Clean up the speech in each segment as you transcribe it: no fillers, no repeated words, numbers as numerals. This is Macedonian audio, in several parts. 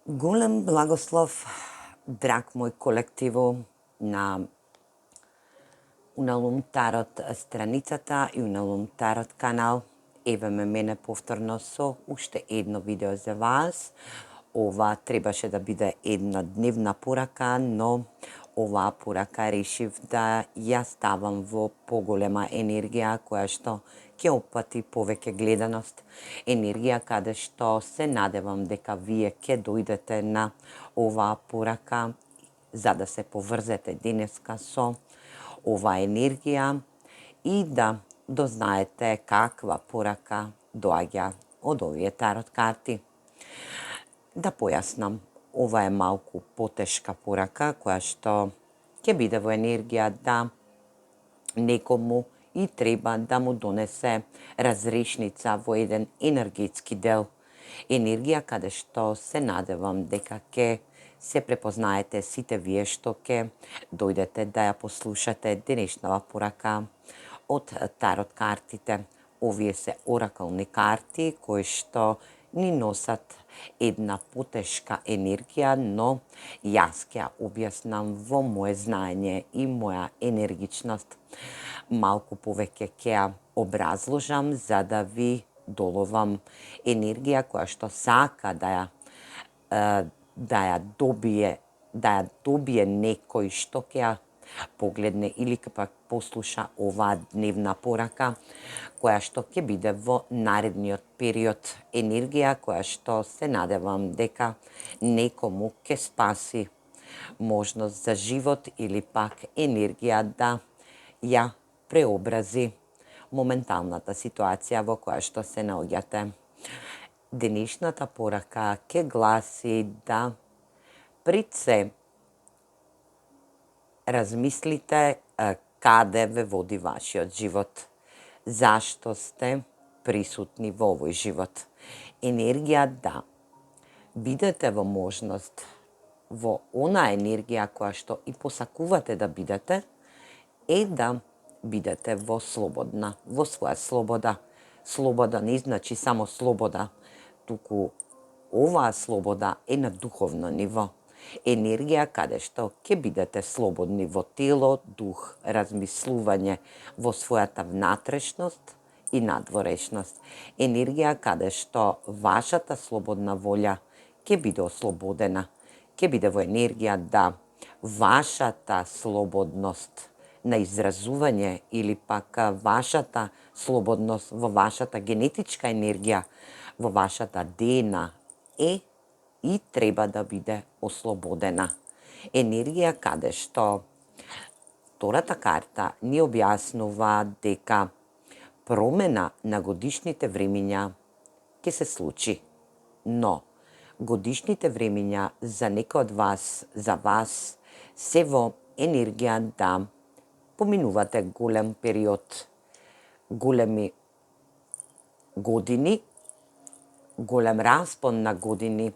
Голем благослов, драг мој колективу, на Уналум Тарот страницата и Уналум Тарот канал. Еве ме мене повторно со уште едно видео за вас. Ова требаше да биде една дневна порака, но оваа порака решив да ја ставам во поголема енергија која што ќе опати повеќе гледаност. Енергија каде што се надевам дека вие ќе дојдете на оваа порака за да се поврзете денеска со оваа енергија и да дознаете каква порака доаѓа од овие тарот карти. Да појаснам, ова е малку потешка порака која што ќе биде во енергија да некому и треба да му донесе разрешница во еден енергетски дел. Енергија каде што се надевам дека ќе се препознаете сите вие што ќе дојдете да ја послушате денешнава порака од тарот картите. Овие се оракални карти кои што ни носат една потешка енергија, но јас ќе ја објаснам во моje знаење и моја енергичност. Малку повеќе ќе ја образложам за да ви доловам енергија која што сака да ја добие некој што ќе ја погледне или пак послуша оваа дневна порака која што ќе биде во наредниот период. Енергија која што се надевам дека некому ќе спаси можност за живот или пак енергија да ја преобрази моменталната ситуација во која што се наоѓате. Денешната порака ќе гласи да пред се размислите каде ве води вашиот живот, зашто сте присутни во овој живот. Енергија да бидете во можност во она енергија која што и посакувате да бидете, е да бидете во своја слобода. Слобода не значи само слобода, туку оваа слобода е на духовно ниво. Енергија каде што ќе бидете слободни во тело, дух, размислување, во својата внатрешност и надворешност. Енергија каде што вашата слободна волја ќе биде ослободена, ќе биде во енергија да вашата слободност на изразување или пак вашата слободност во вашата генетичка енергија, во вашата ДНА е и треба да биде ослободена. Енергија каде што втората карта ни објаснува дека промена на годишните времиња ќе се случи, но годишните времиња за некој од вас, за вас, се во енергија да поминувате голем период, големи години, голем распон на години,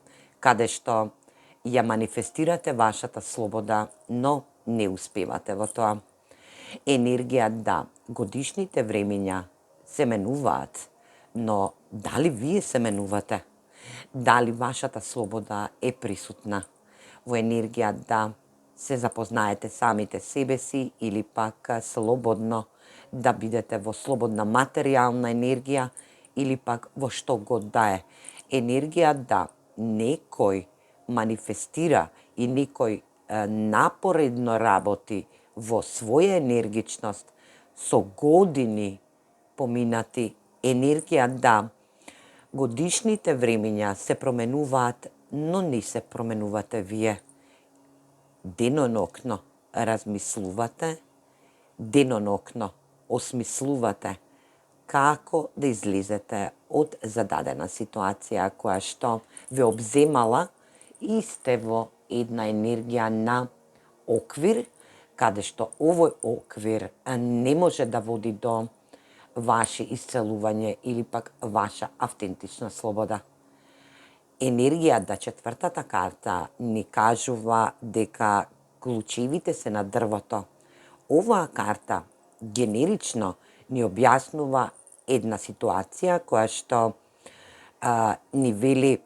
каде што ја манифестирате вашата слобода, но не успевате во тоа. Енергија да годишните времиња се менуваат, но дали вие се менувате? Дали вашата слобода е присутна? Во енергија да се запознаете самите себе си или пак слободно да бидете во слободна материјална енергија или пак во што год да е. Енергија да некој манифестира и некој напоредно работи во своја енергичност со години поминати. Енергија да годишните времиња се променуваат, но не се променувате вие. Денонокно размислувате, денонокно осмислувате како да излезете од зададена ситуација која што ве обземала и сте во една енергија на оквир, каде што овој оквир не може да води до ваше исцелување или пак ваша автентична слобода. Енергија да четвртата карта ни кажува дека клучевите се на дрвото. Оваа карта генерично ни објаснува една ситуација која што ни вели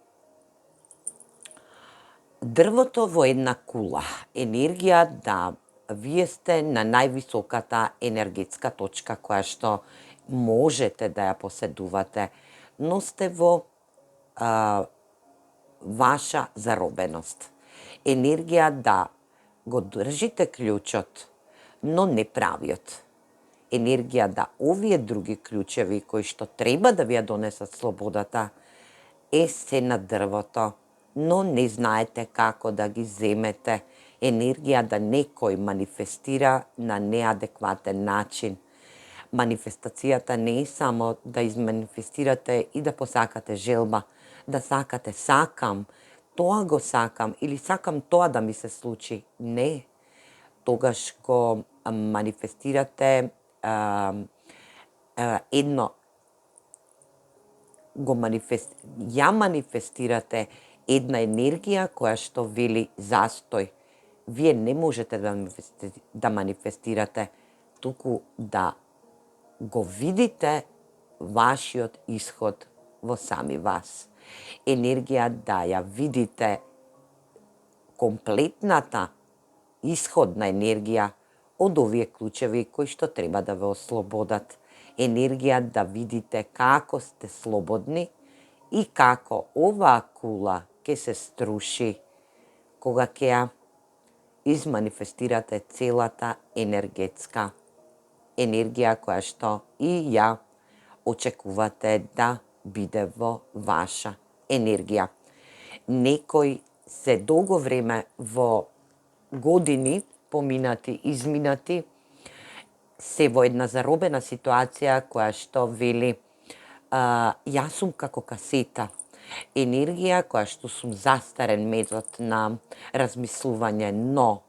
дрвото во една кула, енергија да вие сте на највисоката енергетска точка која што можете да ја поседувате, но сте во ваша заробеност. Енергија да го држите клучот, но не правиот. Енергија да овие други клучеви кои што треба да ви ја донесат слободата е се на дрвото, но не знаете како да ги земете. Енергија да некој манифестира на неадекватен начин. Манифестацијата не е само да изманифестирате и да посакате желба, да сакате сакам, тоа го сакам или сакам тоа да ми се случи. Не. Тогаш го манифестирате ја манифестирате една енергија која што вели застој. Вие не можете да манифестирате, туку да го видите вашиот исход во сами вас. Енергија да ја видите комплетната исходна енергија од овие клучеви кои што треба да ве ослободат. Енергија да видите како сте слободни и како оваа кула ќе се струши кога ќе ја изманифестирате целата енергетска енергија која што и ја очекувате да биде во ваша енергија. Некои се долго време во години, поминати, изминати, се во една заробена ситуација која што вели јас сум како касета. Енергија која што сум застарен метод на размислување, но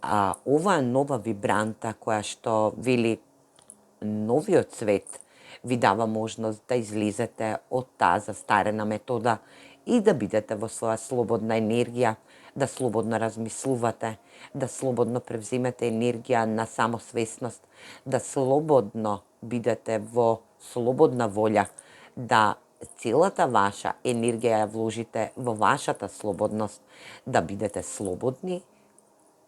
оваа нова вибранта која што вели новиот свет ви дава можност да излезете од таа застарена метода и да бидете во своја слободна енергија, да слободно размислувате, да слободно превземете енергија на самосвесност, да слободно бидете во слободна волја, да целата ваша енергија ја вложите во вашата слободност, да бидете слободни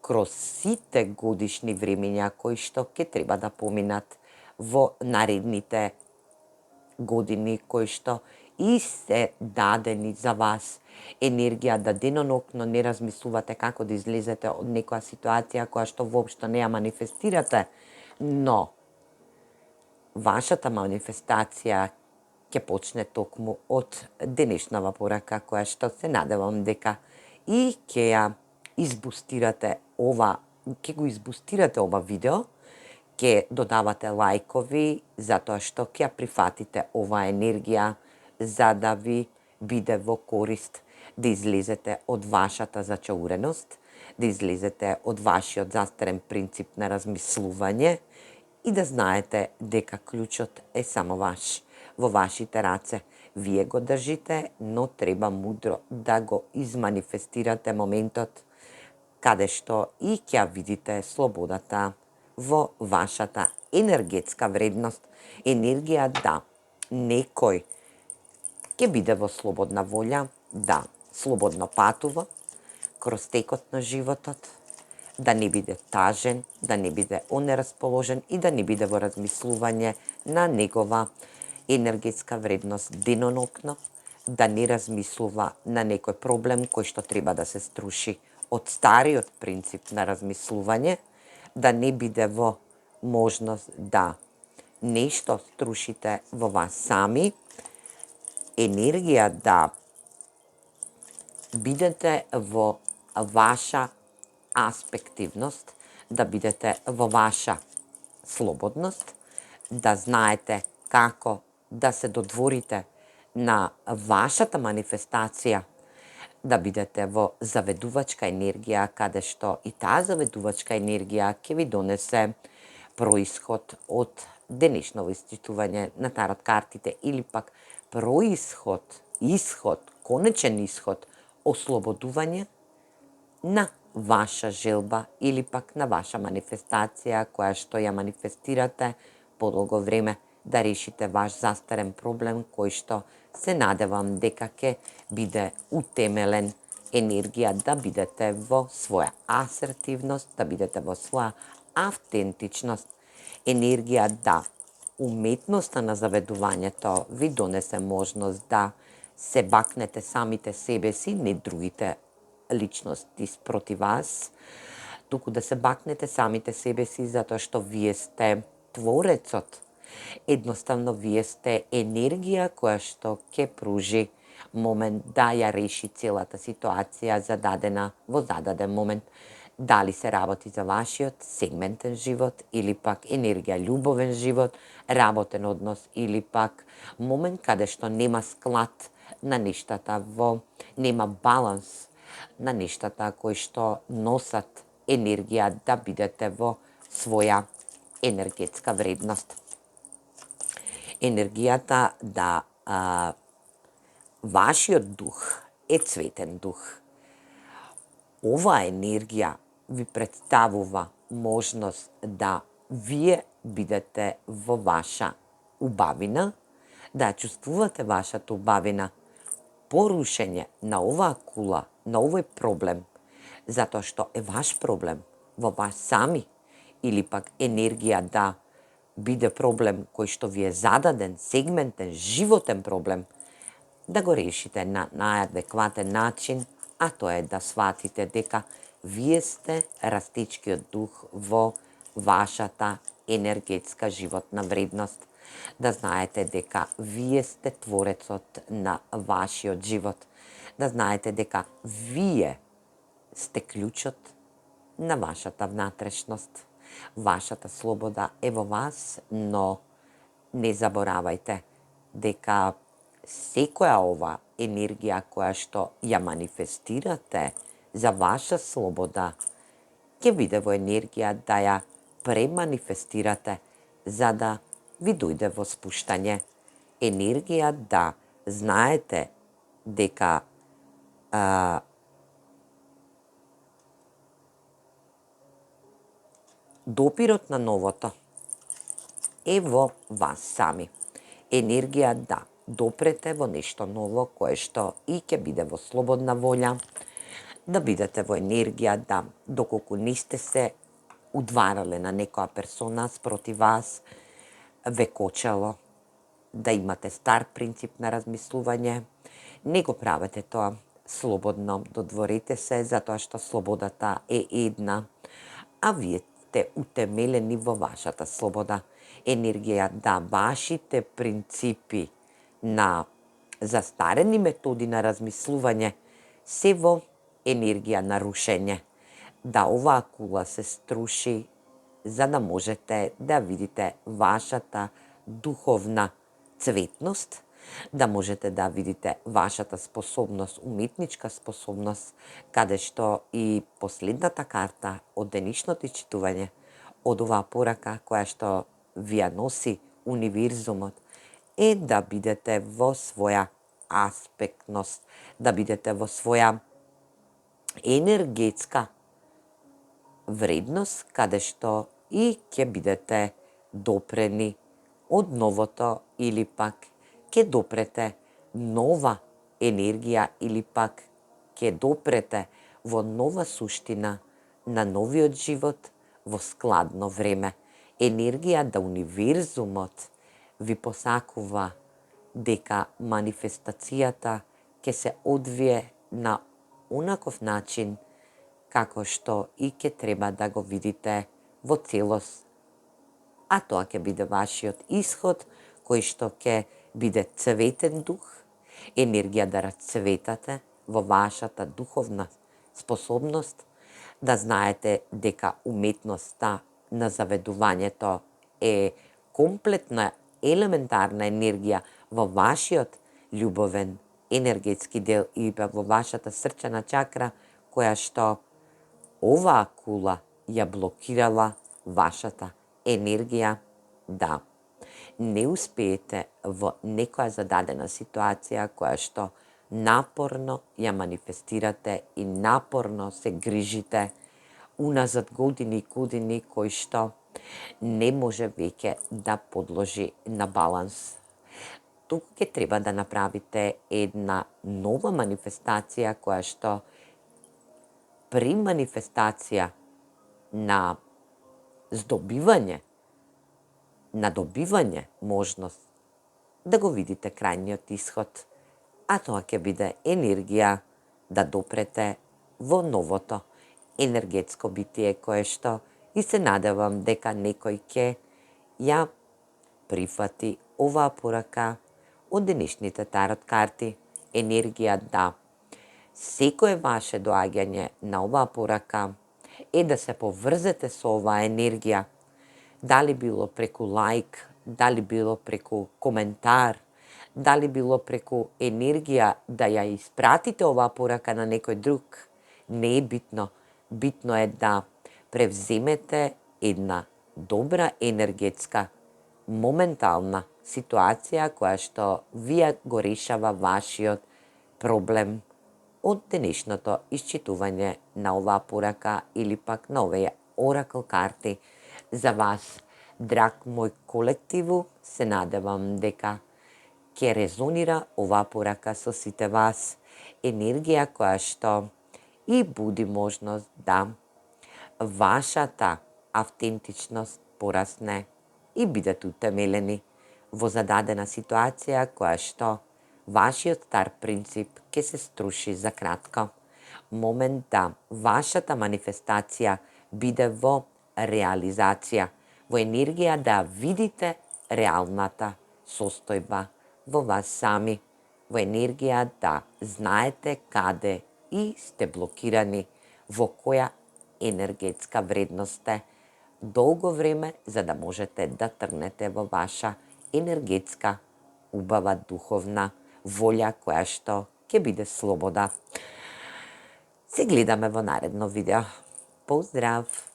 кроз сите годишни времења кои што ќе треба да поминат во наредните години кои што и се дадени за вас. Енергија да денонокно не размислувате како да излезете од некоја ситуација која што воопшто не ја манифестирате, но вашата манифестација ќе почне токму од денешнава порака која што се надевам дека и ќе ја избустирате ќе го избустирате ова видео, ќе додавате лајкови затоа што ќе ја прифатите оваа енергија за да ви биде во корист да излезете од вашата зачауреност, да излезете од вашиот застарен принцип на размислување и да знаете дека клучот е само ваш, во вашите раце. Вие го држите, но треба мудро да го изманифестирате моментот каде што и ќе видите слободата во вашата енергетска вредност. Енергија да некој ќе биде во слободна волја, да слободно патува кроз текот на животот, да не биде тажен, да не биде онерасположен и да не биде во размислување на негова енергетска вредност денонокно, да не размислува на некој проблем кој што треба да се струши од стариот принцип на размислување, да не биде во можност да нешто струшите во вас сами, енергија да бидете во ваша аспективност, да бидете во ваша слободност, да знаете како да се додворите на вашата манифестација, да бидете во заведувачка енергија, каде што и таа заведувачка енергија ќе ви донесе происход од денешново иститување на тарот картите или пак происход, исход, конечен исход, ослободување на ваша желба или пак на ваша манифестација која што ја манифестирате подолго време да решите ваш застарен проблем кој што се надевам дека ќе биде утемелен енергија да бидете во своја асертивност, да бидете во своја автентичност, енергија да уметноста на заведувањето ви донесе можност да се бакнете самите себе си, не другите личности спроти вас, туку да се бакнете самите себе си затоа што вие сте творецот. Едноставно вие сте енергија која што ќе пружи момент да ја реши целата ситуација во зададен момент. Дали се работи за вашиот сегментен живот или пак енергија љубовен живот, работен однос или пак момент каде што нема склад на нештата нема баланс на нештата кои што носат енергија да бидете во своја енергетска вредност. Енергијата да вашиот дух е цветен дух. Оваа енергија ви представува можност да вие бидете во ваша убавина, да ја чувствувате вашата убавина, порушење на оваа кула, на овој проблем, затоа што е ваш проблем во вас сами, или пак енергија да биде проблем кој што ви е зададен, сегментен, животен проблем, да го решите на најадекватен начин, а тоа е да сватите дека вие сте растечкиот дух во вашата енергетска животна вредност. Да знаете дека вие сте творецот на вашиот живот. Да знаете дека вие сте клучот на вашата внатрешност. Вашата слобода е во вас, но не заборавајте дека секоја ова енергија која што ја манифестирате за ваша слобода, ќе биде во енергија да ја преманифестирате за да ви дојде во спуштање. Енергија да знаете дека допирот на новото е во вас сами. Енергија да допрете во нешто ново кое што и ќе биде во слободна волја, да бидете во енергија да доколку не сте се удварале на некоја персона спроти вас, ве кочело, да имате стар принцип на размислување, не го правете тоа слободно, додворете се затоа што слободата е една, а вие сте утемелени во вашата слобода. Енергија да вашите принципи на застарени методи на размислување се во енергија на рушење. Да оваа кула се струши за да можете да видите вашата духовна цветност, да можете да видите вашата способност, уметничка способност, каде што и последната карта од денешното читување, од оваа порака која што ви ја носи универзумот, е да бидете во своја аспектност, да бидете во своја енергетска вредност, каде што и ќе бидете допрени од новото или пак ќе допрете нова енергија или пак ќе допрете во нова суштина на новиот живот во складно време. Енергија да универзумот ви посакува дека манифестацијата ќе се одвие на онаков начин како што и ќе треба да го видите во целост. А тоа ќе биде вашиот исход, кој што ќе биде цветен дух, енергија да расцветате во вашата духовна способност, да знаете дека уметноста на заведувањето е комплетна елементарна енергија во вашиот љубовен енергетски дел и во вашата срчана чакра, која што оваа кула ја блокирала вашата енергија да не успеете во некоја зададена ситуација која што напорно ја манифестирате и напорно се грижите уназад години и години, кој што не може веќе да подложи на баланс. Туку ќе треба да направите една нова манифестација која што при манифестација на здобивање, на добивање можност да го видите крајниот исход, а тоа ќе биде енергија да допрете во новото енергетско битие кое што и се надевам дека некој ќе ја прифати оваа порака од денешните тарот карти. Енергија да секое ваше доаѓање на оваа порака е да се поврзете со оваа енергија, дали било преку лајк, дали било преку коментар, дали било преку енергија да ја испратите оваа порака на некој друг, не е битно. Битно е да превземете една добра енергетска, моментална ситуација која што вие го решава вашиот проблем од денешното исчитување на оваа порака или пак на овие оракл карти за вас. Драг мој колективу, се надевам дека ќе резонира оваа порака со сите вас. Енергија која што и буди можност да вашата автентичност порасне и бидете утемелени во зададена ситуација која што вашиот стар принцип ќе се струши за кратко. Момент да вашата манифестација биде во реализација, во енергија да видите реалната состојба во вас сами, во енергија да знаете каде и сте блокирани, во која енергетска вредност сте долго време, за да можете да тргнете во ваша енергетска, убава духовна волја која што ќе биде слобода. Се гледаме во наредно видео. Поздрав!